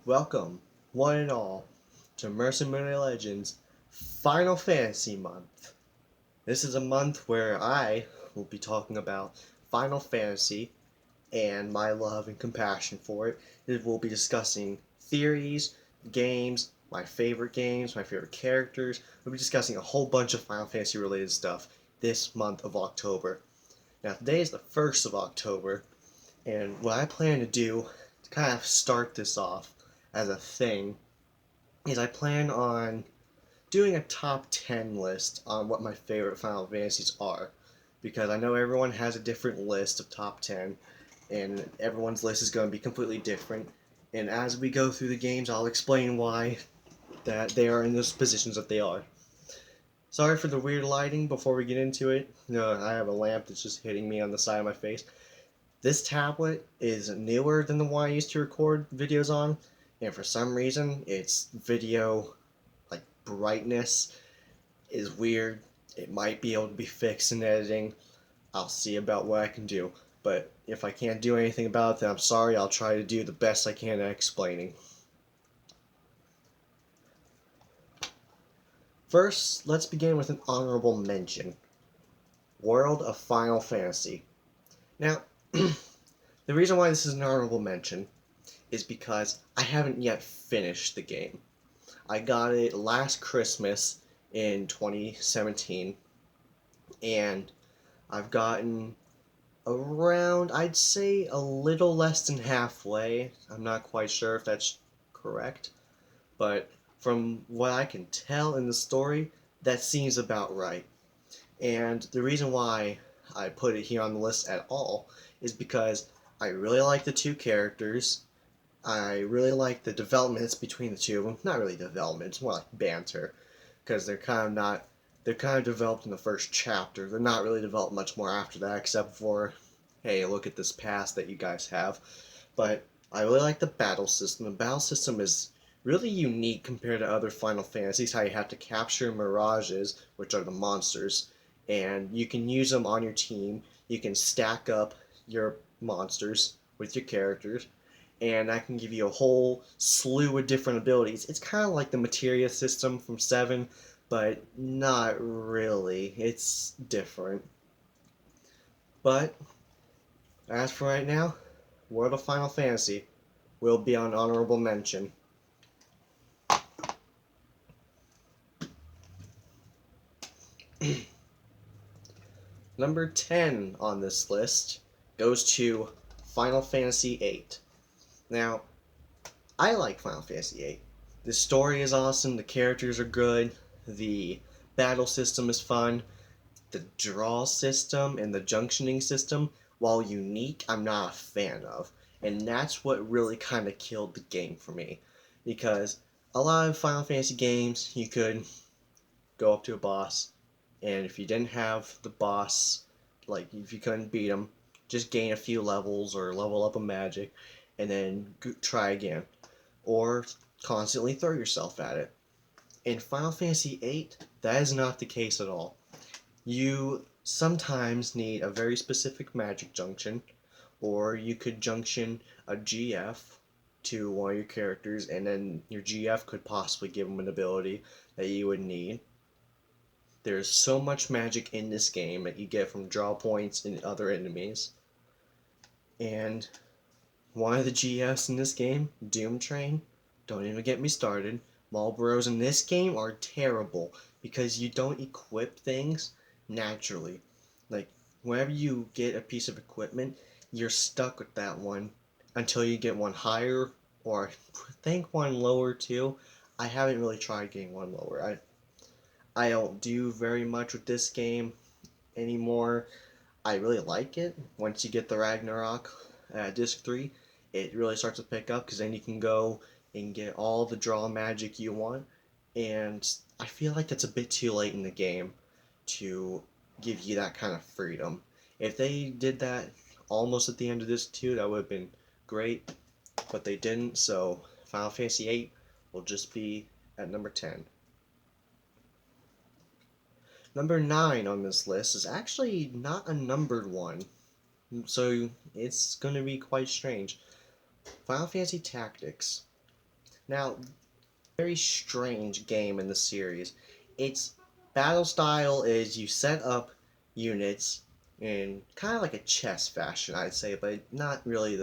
Welcome, one and all, to Mercenary Legends Final Fantasy Month. This is a month where I will be talking about Final Fantasy and my love and compassion for it. We'll be discussing theories, games, my favorite characters. We'll be discussing a whole bunch of Final Fantasy related stuff this month of October. Now, today is the 1st of October, and what I plan to do to kind of start this off as a thing is I plan on doing a top 10 list on what my favorite Final Fantasies are. Because I know everyone has a different list of top 10, and everyone's list is going to be completely different. And as we go through the games, I'll explain why that they are in those positions that they are. Sorry for the weird lighting before we get into it. I have a lamp that's just hitting me on the side of my face. This tablet is newer than the one I used to record videos on, and for some reason, its video brightness is weird. It might be able to be fixed in editing. I'll see about what I can do. But if I can't do anything about it, then I'm sorry. I'll try to do the best I can at explaining. First, let's begin with an honorable mention. World of Final Fantasy. Now, the reason why this is an honorable mention is because I haven't yet finished the game. I got it last Christmas in 2017, and I've gotten around, I'd say, a little less than halfway. I'm not quite sure if that's correct, but from what I can tell in the story, that seems about right. And the reason why I put it here on the list at all is because I really like the two characters. I really like the developments between the two of them. Not really development, it's more like banter. Because they're kind of developed in the first chapter. They're not really developed much more after that, except for, hey, look at this past that you guys have. But I really like the battle system. The battle system is really unique compared to other Final Fantasies, how you have to capture mirages, which are the monsters, and you can use them on your team. You can stack up your monsters with your characters, and that can give you a whole slew of different abilities. It's kind of like the materia system from 7, but not really. It's different. But as for right now, World of Final Fantasy will be on honorable mention. Number 10 on this list goes to Final Fantasy VIII. Now, I like Final Fantasy VIII. The story is awesome, the characters are good, the battle system is fun, the draw system and the junctioning system, while unique, I'm not a fan of. And that's what really kind of killed the game for me. Because a lot of Final Fantasy games, you could go up to a boss, and if you didn't have the boss, like if you couldn't beat him, just gain a few levels or level up a magic, and then try again. Or constantly throw yourself at it. In Final Fantasy VIII, that is not the case at all. You sometimes need a very specific magic junction, or you could junction a GF to one of your characters, and then your GF could possibly give them an ability that you would need. There's so much magic in this game that you get from draw points and other enemies. And one of the GFs in this game, Doom Train, don't even get me started. Marlboros in this game are terrible because you don't equip things naturally. Like, whenever you get a piece of equipment, you're stuck with that one until you get one higher, or I think one lower too. I haven't really tried getting one lower. I don't do very much with this game anymore. I really like it. Once you get the Ragnarok Disc 3, it really starts to pick up because then you can go and get all the draw magic you want. And I feel like that's a bit too late in the game to give you that kind of freedom. If they did that almost at the end of Disc 2, that would have been great. But they didn't, so Final Fantasy VIII will just be at number 10. Number 9 on this list is actually not a numbered one, so it's going to be quite strange. Final Fantasy Tactics. Now, very strange game in the series. Its battle style is you set up units in kind of like a chess fashion, I'd say, but not really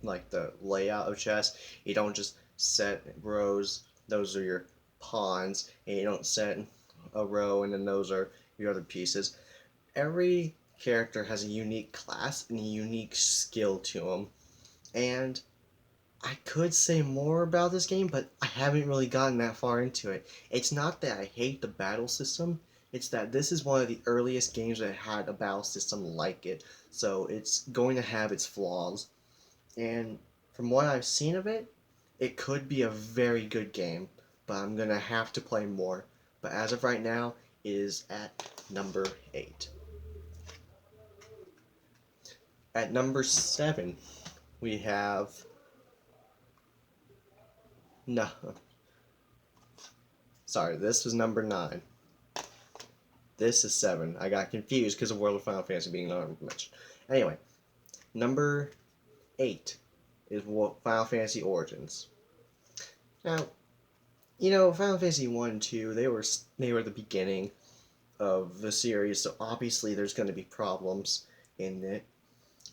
like the layout of chess. You don't just set rows; those are your pawns, and you don't set a row and then those are your other pieces. Every character has a unique class and a unique skill to them, and I could say more about this game, but I haven't really gotten that far into it. It's not that I hate the battle system, it's that this is one of the earliest games that had a battle system like it, so it's going to have its flaws. And from what I've seen of it, it could be a very good game, but I'm gonna have to play more. But as of right now, it is at number 8. At number 7, we have. No. Sorry, this was number 9. This is 7. I got confused because of World of Final Fantasy being mentioned. Anyway, number 8 is Final Fantasy Origins. Now, Final Fantasy 1 and 2, they were the beginning of the series, so obviously there's going to be problems in it.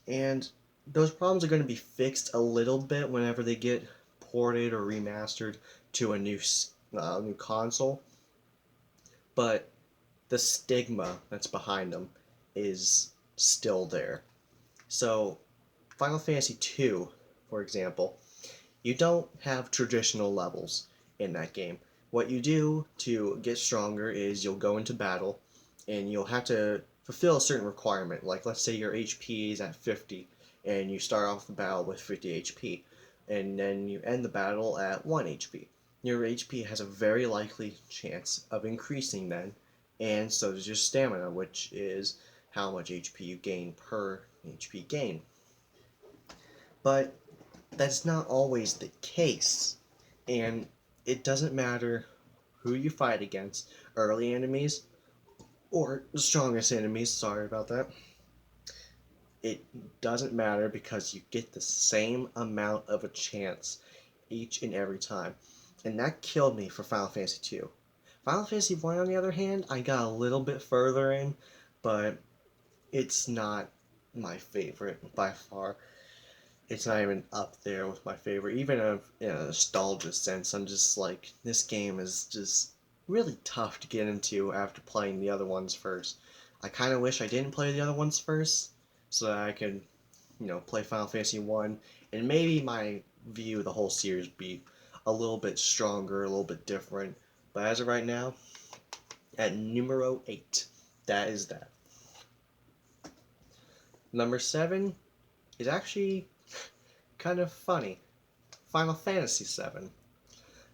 And those problems are going to be fixed a little bit whenever they get ported or remastered to a new console. But the stigma that's behind them is still there. So, Final Fantasy II, for example, you don't have traditional levels in that game. What you do to get stronger is you'll go into battle and you'll have to fulfill a certain requirement. Like, let's say your HP is at 50 and you start off the battle with 50 HP, and then you end the battle at 1 HP. Your HP has a very likely chance of increasing then, and so does your stamina, which is how much HP you gain per HP gain. But that's not always the case, and it doesn't matter who you fight against, early enemies or the strongest enemies, sorry about that. It doesn't matter because you get the same amount of a chance each and every time. And that killed me for Final Fantasy 2. Final Fantasy 1, on the other hand, I got a little bit further in, but it's not my favorite by far. It's not even up there with my favorite. Even in a nostalgia sense, I'm just like, this game is just really tough to get into after playing the other ones first. I kind of wish I didn't play the other ones first, so that I could, play Final Fantasy 1, and maybe my view of the whole series be a little bit stronger, a little bit different. But as of right now, at numero 8, that is that. Number 7 is actually kind of funny. Final Fantasy VII.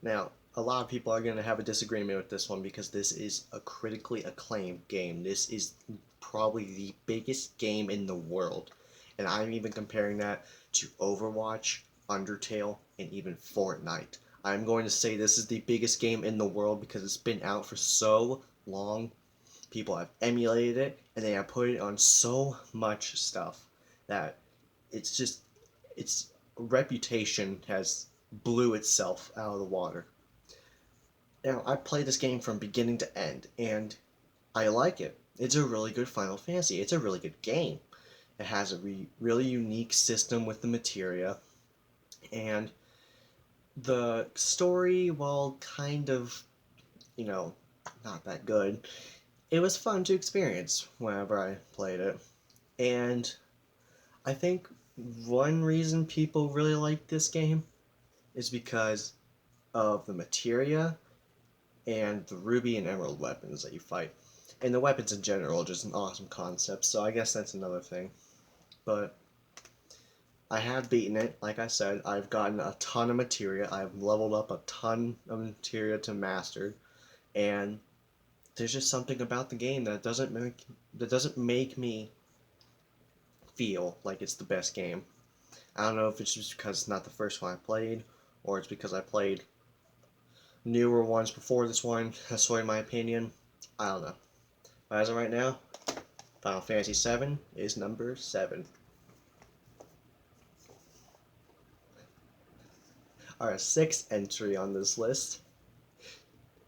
Now, a lot of people are going to have a disagreement with this one because this is a critically acclaimed game. This is probably the biggest game in the world. And I'm even comparing that to Overwatch, Undertale, and even Fortnite. I'm going to say this is the biggest game in the world because it's been out for so long. People have emulated it, and they have put it on so much stuff that its reputation has blew itself out of the water. Now, I played this game from beginning to end, and I like it. It's a really good Final Fantasy. It's a really good game. It has a really unique system with the materia, and the story, while kind of, not that good, it was fun to experience whenever I played it. And I think one reason people really like this game is because of the materia and the ruby and emerald weapons that you fight. And the weapons in general are just an awesome concept, so I guess that's another thing. But I have beaten it, like I said. I've gotten a ton of materia. I've leveled up a ton of materia to mastered. And there's just something about the game that doesn't make me feel like it's the best game. I don't know if it's just because it's not the first one I played, or it's because I played newer ones before this one. That's swayed my opinion. I don't know. But as of right now, Final Fantasy VII is number 7. Our sixth entry on this list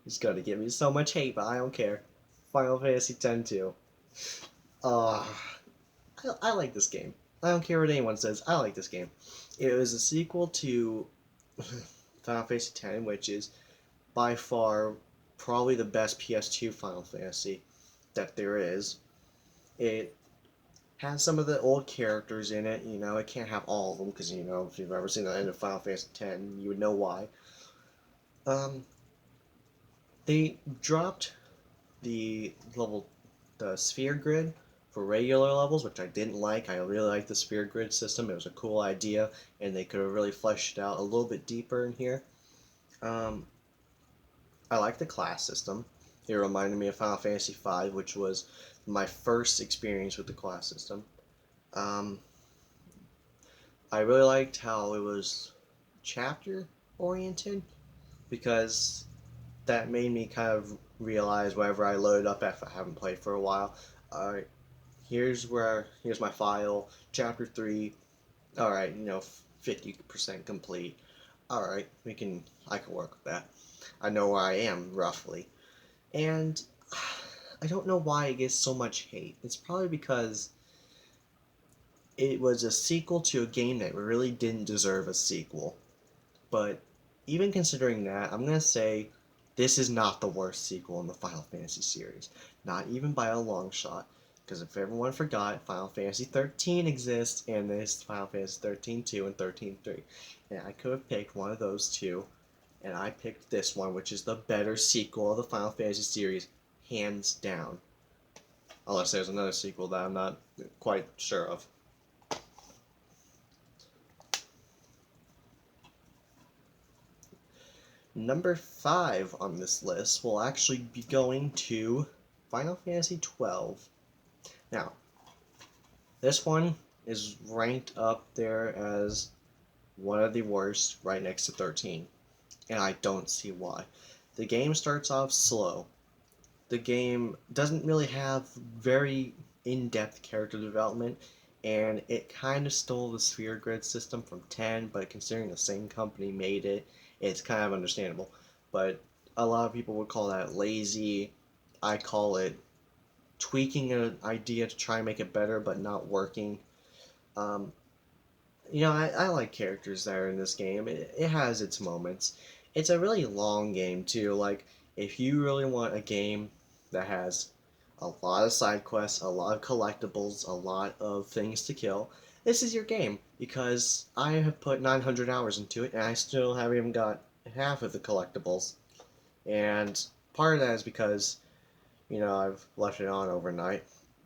is gonna give me so much hate, but I don't care. Final Fantasy X-2. Uh, I like this game. I don't care what anyone says. I like this game. It was a sequel to Final Fantasy X, which is by far probably the best PS2 Final Fantasy that there is. It has some of the old characters in it. You know, it can't have all of them because, you know, if you've ever seen the end of Final Fantasy X, you would know why. Um, they dropped the the sphere grid for regular levels, which I didn't like. I really liked the sphere grid system. It was a cool idea, and they could have really fleshed it out a little bit deeper in here. Um, I like the class system. It reminded me of Final Fantasy V, which was my first experience with the class system. Um, I really liked how it was chapter oriented because that made me kind of realize whenever I load up if I haven't played for a while. Alright, here's my file, chapter 3. Alright, 50% complete. Alright, I can work with that. I know where I am roughly. And I don't know why it gets so much hate. It's probably because it was a sequel to a game that really didn't deserve a sequel. But even considering that, I'm going to say this is not the worst sequel in the Final Fantasy series. Not even by a long shot. Because if everyone forgot, Final Fantasy 13 exists, and there's Final Fantasy 13-2 and 13-3. And I could have picked one of those two, and I picked this one, which is the better sequel of the Final Fantasy series, hands down. Unless there's another sequel that I'm not quite sure of. Number 5 on this list will actually be going to Final Fantasy XII. Now, this one is ranked up there as one of the worst, right next to 13. And I don't see why. The game starts off slow. The game doesn't really have very in-depth character development, and it kind of stole the sphere grid system from 10, but considering the same company made it, it's kind of understandable. But a lot of people would call that lazy. I call it tweaking an idea to try and make it better, but not working. Um, I like characters that are in this game. It has its moments. It's a really long game, too. Like, if you really want a game that has a lot of side quests, a lot of collectibles, a lot of things to kill, this is your game. Because I have put 900 hours into it, and I still haven't even got half of the collectibles. And part of that is because, I've left it on overnight.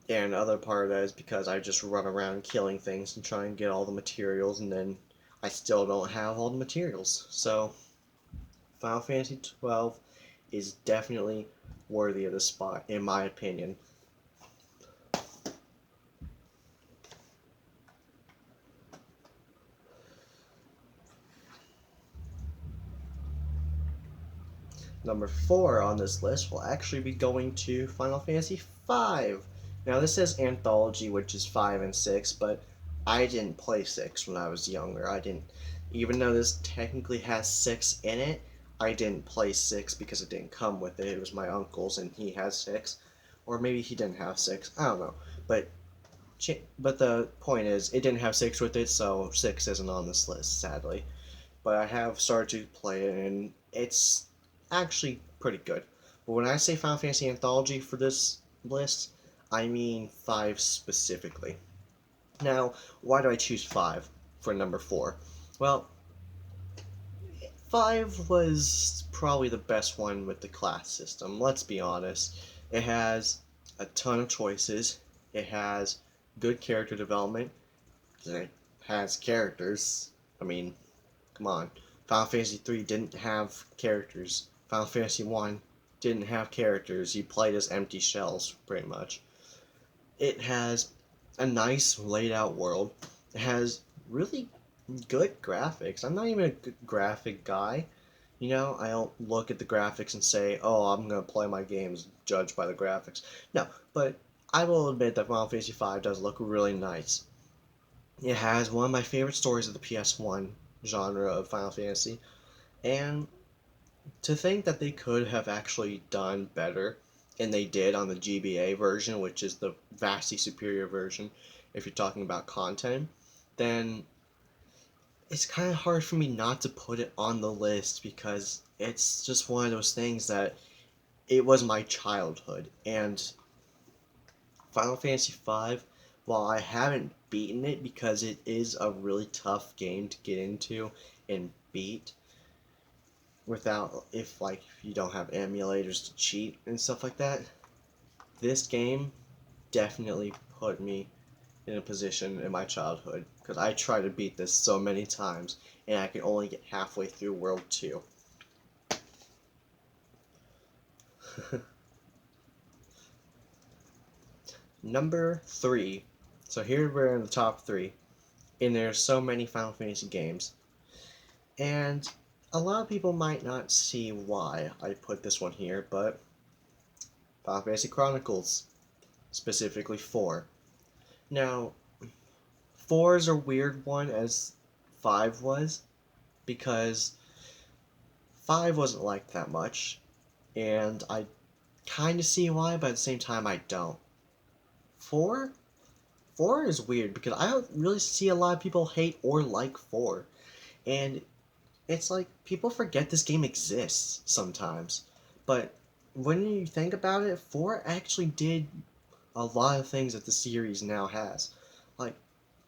And other part of that is because I just run around killing things and try and get all the materials, and then I still don't have all the materials. So, Final Fantasy XII is definitely worthy of this spot, in my opinion. Number 4 on this list will actually be going to Final Fantasy V. Now, this says Anthology, which is 5 and 6, but I didn't play 6 when I was younger. I didn't, even though this technically has 6 in it, I didn't play 6 because it didn't come with it. It was my uncle's and he has 6. Or maybe he didn't have 6. I don't know. But the point is, it didn't have 6 with it, so 6 isn't on this list, sadly. But I have started to play it, and it's actually pretty good. But when I say Final Fantasy Anthology for this list, I mean 5 specifically. Now, why do I choose 5 for number 4? Well, 5 was probably the best one with the class system, let's be honest. It has a ton of choices, it has good character development, it has characters. I mean, come on. Final Fantasy 3 didn't have characters. Final Fantasy 1 didn't have characters. You played as empty shells, pretty much. It has a nice laid out world. It has really good graphics. I'm not even a good graphic guy. I don't look at the graphics and say, oh, I'm going to play my games judged by the graphics. No, but I will admit that Final Fantasy V does look really nice. It has one of my favorite stories of the PS1 genre of Final Fantasy. And to think that they could have actually done better, and they did on the GBA version, which is the vastly superior version if you're talking about content, then it's kind of hard for me not to put it on the list because it's just one of those things that it was my childhood. And Final Fantasy V, while I haven't beaten it because it is a really tough game to get into and beat without, if you don't have emulators to cheat and stuff like that, this game definitely put me in a position in my childhood because I tried to beat this so many times and I could only get halfway through World 2. Number 3. So here we're in the top 3, and there's so many Final Fantasy games. And a lot of people might not see why I put this one here, but Final Fantasy Chronicles, specifically 4. Now, 4 is a weird one as 5 was, because 5 wasn't liked that much, and I kind of see why, but at the same time I don't. 4? 4 is weird because I don't really see a lot of people hate or like 4. And it's like people forget this game exists sometimes. But when you think about it, 4 actually did a lot of things that the series now has. Like,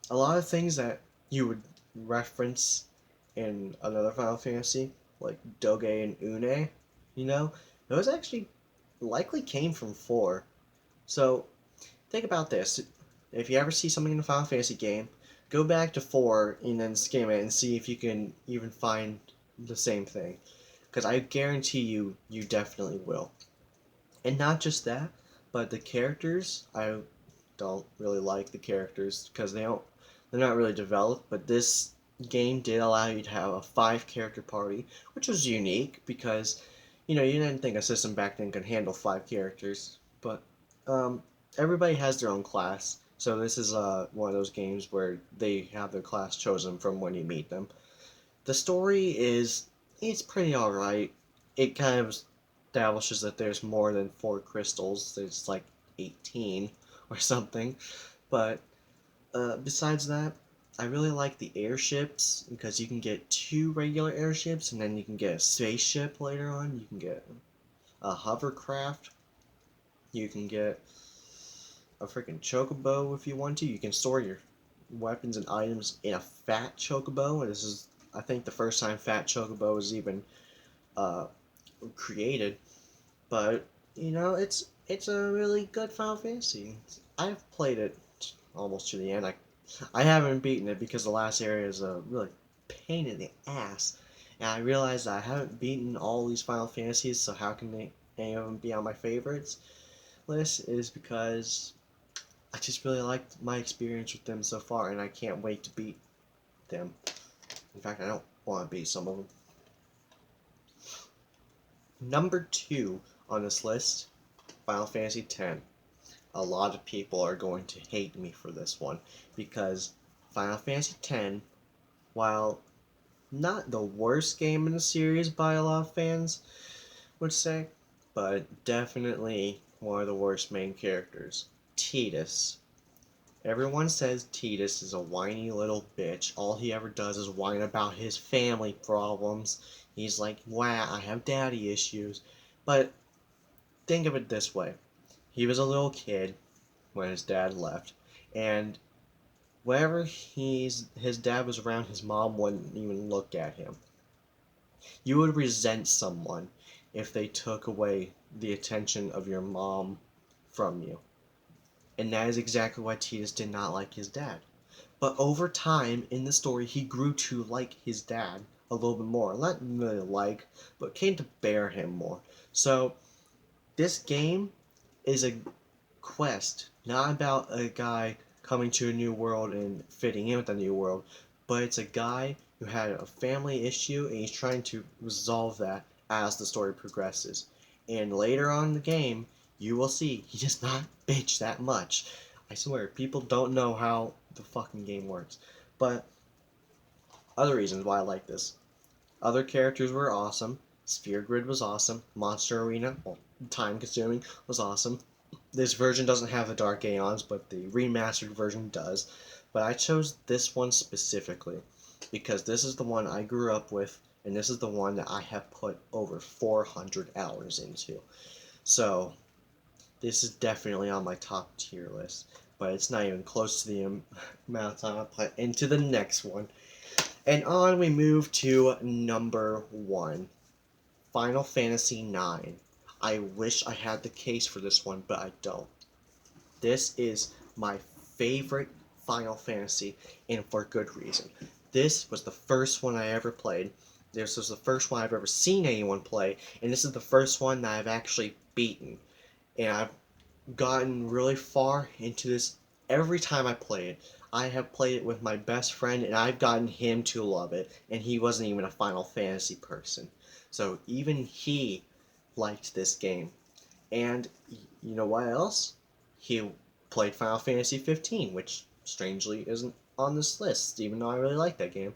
a lot of things that you would reference in another Final Fantasy, like Doge and Une, those actually likely came from 4. So, think about this. If you ever see something in a Final Fantasy game, go back to 4 and then skim it and see if you can even find the same thing. Because I guarantee you, you definitely will. And not just that, but the characters, I don't really like the characters because they're not really developed, but this game did allow you to have a 5 character party, which was unique because you didn't think a system back then could handle 5 characters. But everybody has their own class, so this is one of those games where they have their class chosen from when you meet them. The story it's pretty alright. It kind of establishes that there's more than 4 crystals. There's like 18 or something. But besides that, I really like the airships because you can get 2 regular airships and then you can get a spaceship later on. You can get a hovercraft. You can get a freaking chocobo if you want to. You can store your weapons and items in a fat chocobo. This is, I think, the first time fat chocobo was even uh, created. But it's a really good Final Fantasy. I've played it almost to the end. I haven't beaten it because the last area is a really pain in the ass. And I realized I haven't beaten all these Final Fantasies, so how can any of them be on my favorites list? Is because I just really liked my experience with them so far, and I can't wait to beat them. In fact, I don't want to beat some of them. Number 2 on this list, Final Fantasy X. A lot of people are going to hate me for this one because Final Fantasy X, while not the worst game in the series by a lot of fans would say, but definitely one of the worst main characters, Tidus. Everyone says Tidus is a whiny little bitch. All he ever does is whine about his family problems. He's like, wow, I have daddy issues. But think of it this way. He was a little kid when his dad left, and whenever his dad was around, his mom wouldn't even look at him. You would resent someone if they took away the attention of your mom from you. And that is exactly why Tidus did not like his dad. But over time in the story, he grew to like his dad a little bit more. Not really like, but came to bear him more. So this game is a quest, not about a guy coming to a new world and fitting in with the new world, but it's a guy who had a family issue and he's trying to resolve that as the story progresses. And later on in the game, you will see he does not bitch that much. I swear, people don't know how the fucking game works. But Other reasons why I like this. Other characters were awesome. Sphere Grid was awesome. Monster Arena, well, time consuming, was awesome. This version doesn't have the Dark Aeons, but the remastered version does. But I chose this one specifically because this is the one I grew up with, and this is the one that I have put over 400 hours into. So, this is definitely on my top tier list, but it's not even close to the amount of time I put into the next one. And on we move to number 1, Final Fantasy IX. I wish I had the case for this one, but I don't. This is my favorite Final Fantasy, and for good reason. This was the first one I ever played. This was the first one I've ever seen anyone play, and this is the first one that I've actually beaten. And I've gotten really far into this every time I play it. I have played it with my best friend, and I've gotten him to love it, and he wasn't even a Final Fantasy person. So even he liked this game. And you know what else? He played Final Fantasy 15, which strangely isn't on this list, even though I really like that game.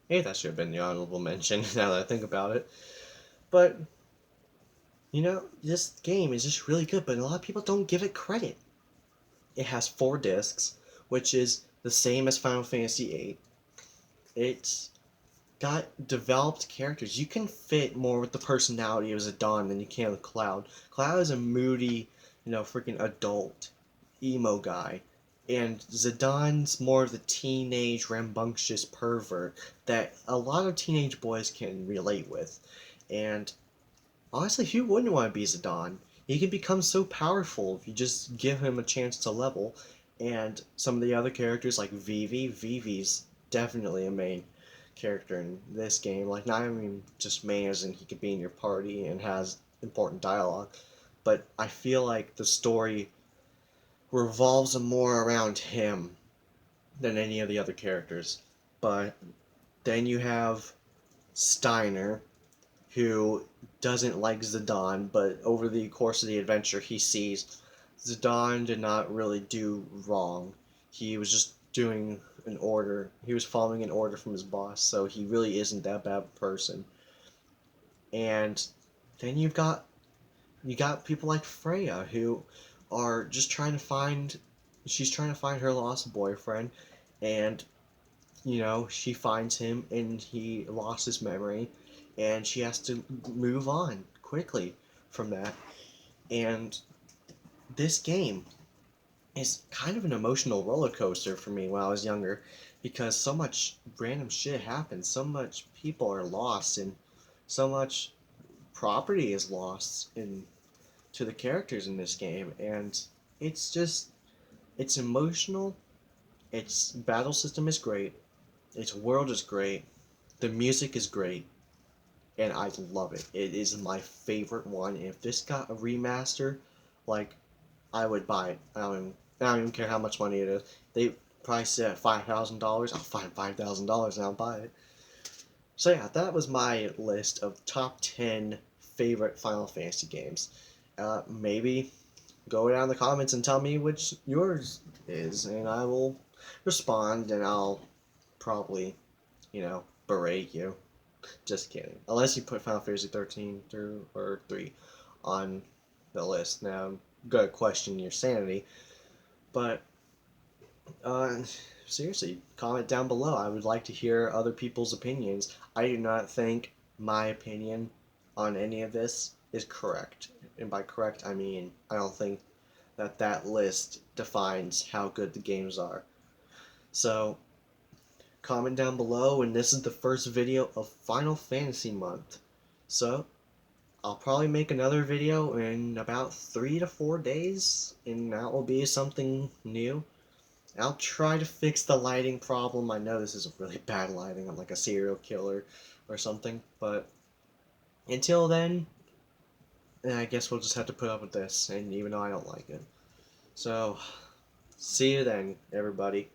Hey, that should have been the honorable mention now that I think about it. But, this game is just really good, but a lot of people don't give it credit. It has 4 discs, which is the same as Final Fantasy VIII. It's got developed characters. You can fit more with the personality of Zidane than you can with Cloud. Cloud is a moody, freaking adult, emo guy. And Zidane's more of the teenage, rambunctious pervert that a lot of teenage boys can relate with. And honestly, who wouldn't want to be Zidane? He can become so powerful if you just give him a chance to level. And some of the other characters like Vivi, Vivi's definitely a main character in this game. Like, not even just main as in he could be in your party and has important dialogue, but I feel like the story revolves more around him than any of the other characters. But then you have Steiner, who doesn't like Zidane, but over the course of the adventure, he sees Zidane did not really do wrong. He was just doing an order. He was following an order from his boss, so he really isn't that bad of a person. And then you got people like Freya who are just trying to find she's trying to find her lost boyfriend, and she finds him and he lost his memory, and she has to move on quickly from that. And this game is kind of an emotional roller coaster for me when I was younger, because so much random shit happens, so much people are lost, and so much property is lost in to the characters in this game, and it's emotional. Its battle system is great, its world is great, the music is great, and I love it. It is my favorite one. If this got a remaster, like, I would buy it. I don't even care how much money it is. They price it at $5,000. I'll find $5,000 and I'll buy it. So yeah, that was my list of top 10 favorite Final Fantasy games. Maybe go down in the comments and tell me which yours is, and I will respond, and I'll probably, berate you. Just kidding. Unless you put Final Fantasy 13 or 3 on the list. Now, I'm going to question your sanity. But, seriously, comment down below. I would like to hear other people's opinions. I do not think my opinion on any of this is correct. And by correct, I mean I don't think that list defines how good the games are. So, comment down below, and this is the first video of Final Fantasy month. So, I'll probably make another video in about 3 to 4 days, and that will be something new. I'll try to fix the lighting problem. I know this is really bad lighting. I'm like a serial killer or something, but until then, I guess we'll just have to put up with this, and even though I don't like it. So, see you then, everybody.